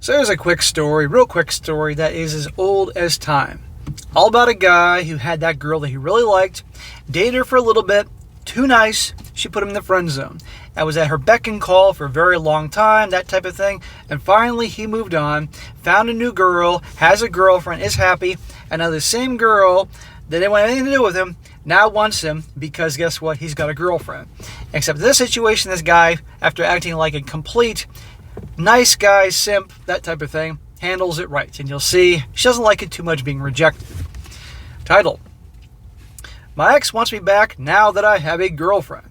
So here's a quick story, real quick story that is as old as time. All about a guy who had that girl that he really liked, dated her for a little bit, too nice, she put him in the friend zone. I was at her beck and call for a very long time, that type of thing, and finally he moved on, found a new girl, has a girlfriend, is happy, and now the same girl that didn't want anything to do with him now wants him because guess what? He's got a girlfriend. Except in this situation, this guy, after acting like a complete nice guy, simp, that type of thing, handles it right. And you'll see she doesn't like it too much being rejected. Title: My ex wants me back now that I have a girlfriend.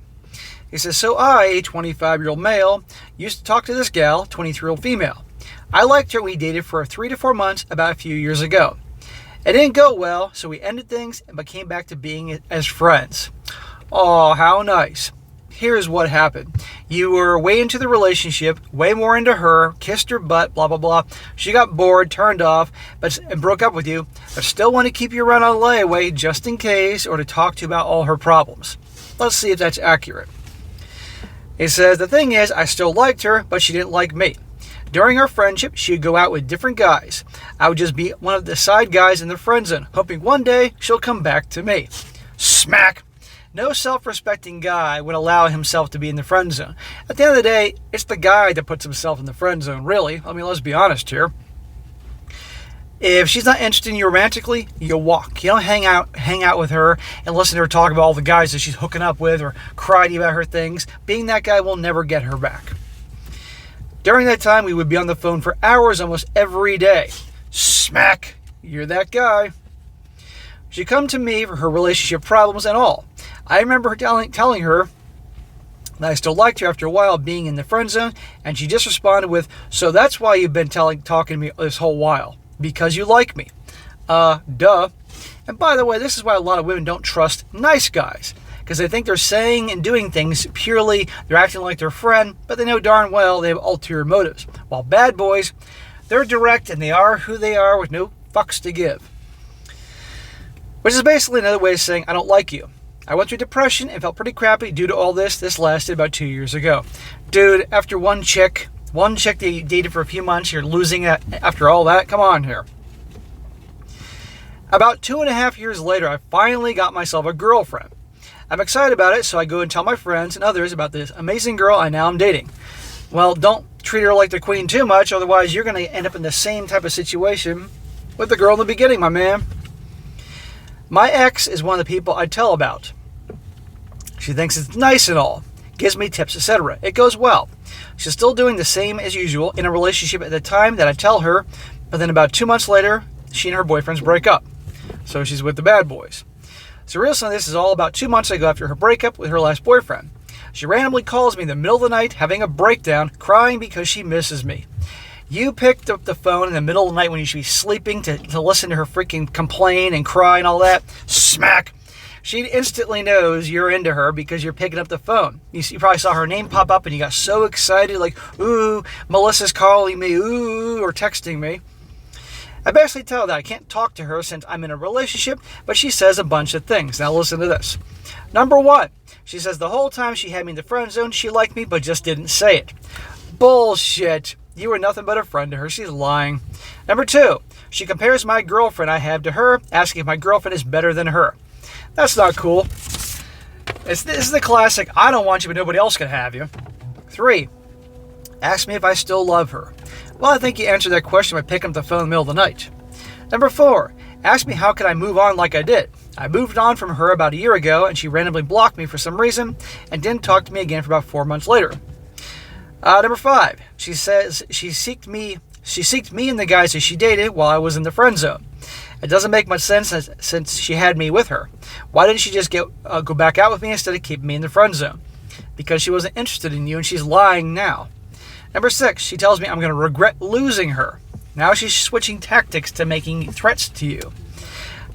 He says, so I, a 25-year-old male, used to talk to this gal, 23-year-old female. I liked her. We dated for 3 to 4 months about a few years ago. It didn't go well, so we ended things but came back to being as friends. Oh, how nice. Here's what happened. You were way into the relationship, way more into her, kissed her butt, blah, blah, blah. She got bored, turned off, and broke up with you, but still want to keep you around on layaway just in case or to talk to you about all her problems. Let's see if that's accurate. He says, the thing is, I still liked her, but she didn't like me. During our friendship, she would go out with different guys. I would just be one of the side guys in the friend zone, hoping one day she'll come back to me. Smack! No self-respecting guy would allow himself to be in the friend zone. At the end of the day, it's the guy that puts himself in the friend zone, really. I mean, let's be honest here. If she's not interested in you romantically, you walk. You don't hang out with her and listen to her talk about all the guys that she's hooking up with or cry to you about her things. Being that guy will never get her back. During that time, we would be on the phone for hours almost every day. Smack! You're that guy. She'd come to me for her relationship problems and all. I remember her telling her that I still liked her after a while being in the friend zone, and she just responded with, so that's why you've been talking to me this whole while. Because you like me. Duh. And by the way, this is why a lot of women don't trust nice guys. Because they think they're saying and doing things purely, they're acting like their friend, but they know darn well they have ulterior motives. While bad boys, they're direct and they are who they are with no fucks to give. Which is basically another way of saying, I don't like you. I went through depression and felt pretty crappy due to all this. This lasted about 2 years ago. Dude, after one chick that you dated for a few months, you're losing it after all that? Come on here. About 2.5 years later, I finally got myself a girlfriend. I'm excited about it, so I go and tell my friends and others about this amazing girl I now am dating. Well, don't treat her like the queen too much, otherwise you're going to end up in the same type of situation with the girl in the beginning, my man. My ex is one of the people I tell about. She thinks it's nice and all, gives me tips, etc. It goes well. She's still doing the same as usual in a relationship at the time that I tell her, but then about 2 months later, she and her boyfriends break up. So she's with the bad boys. So recently, this is all about 2 months ago after her breakup with her last boyfriend. She randomly calls me in the middle of the night, having a breakdown, crying because she misses me. You picked up the phone in the middle of the night when you should be sleeping to listen to her freaking complain and cry and all that. Smack! She instantly knows you're into her because you're picking up the phone. You probably saw her name pop up and you got so excited, like, ooh, Melissa's calling me, ooh, or texting me. I basically tell her that I can't talk to her since I'm in a relationship, but she says a bunch of things. Now listen to this. Number 1, she says the whole time she had me in the friend zone, she liked me, but just didn't say it. Bullshit. You were nothing but a friend to her. She's lying. Number 2, she compares my girlfriend I have to her, asking if my girlfriend is better than her. That's not cool. This is the classic, I don't want you, but nobody else can have you. 3, ask me if I still love her. Well, I think you answered that question by picking up the phone in the middle of the night. Number 4, ask me how could I move on like I did. I moved on from her about a year ago, and she randomly blocked me for some reason and didn't talk to me again for about 4 months later. Number 5, she says she seeked me and the guys that she dated while I was in the friend zone. It doesn't make much sense since she had me with her. Why didn't she just go back out with me instead of keeping me in the friend zone? Because she wasn't interested in you and she's lying now. Number 6, she tells me I'm going to regret losing her. Now she's switching tactics to making threats to you.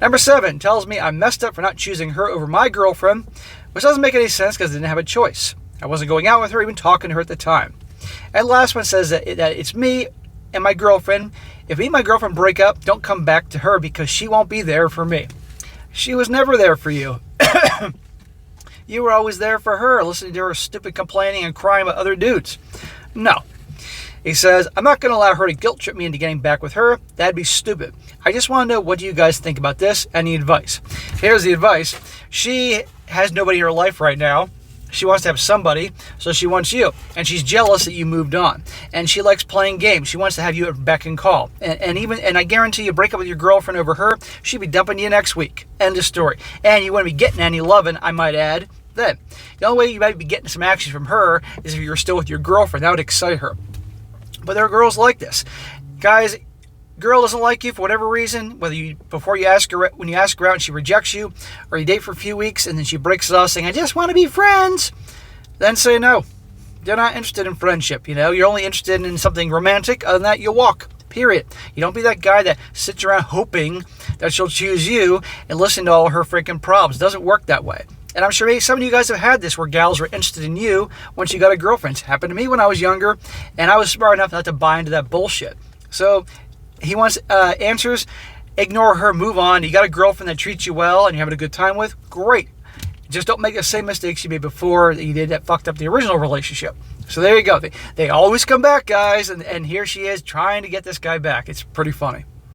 Number 7, tells me I messed up for not choosing her over my girlfriend, which doesn't make any sense because I didn't have a choice. I wasn't going out with her, even talking to her at the time. And the last one says that it's me and my girlfriend. If me and my girlfriend break up, don't come back to her because she won't be there for me. She was never there for you. You were always there for her, listening to her stupid complaining and crying about other dudes. No. He says, I'm not going to allow her to guilt trip me into getting back with her. That'd be stupid. I just want to know, what do you guys think about this? Any advice? Here's the advice. She has nobody in her life right now. She wants to have somebody, so she wants you. And she's jealous that you moved on. And she likes playing games. She wants to have you at beck and call. And I guarantee you break up with your girlfriend over her, she'd be dumping you next week. End of story. And you wouldn't be getting any loving, I might add, then. The only way you might be getting some action from her is if you're still with your girlfriend. That would excite her. But there are girls like this. Guys, girl doesn't like you for whatever reason, whether when you ask her out and she rejects you, or you date for a few weeks and then she breaks it off saying, I just want to be friends, then say no. You're not interested in friendship, You're only interested in something romantic. Other than that, you'll walk. Period. You don't be that guy that sits around hoping that she'll choose you and listen to all her freaking problems. It doesn't work that way. And I'm sure maybe some of you guys have had this where gals were interested in you once you got a girlfriend. It happened to me when I was younger, and I was smart enough not to buy into that bullshit. So he wants answers. Ignore her. Move on. You got a girlfriend that treats you well and you're having a good time with? Great. Just don't make the same mistakes you made before that you did that fucked up the original relationship. So there you go. They always come back, guys, and here she is trying to get this guy back. It's pretty funny.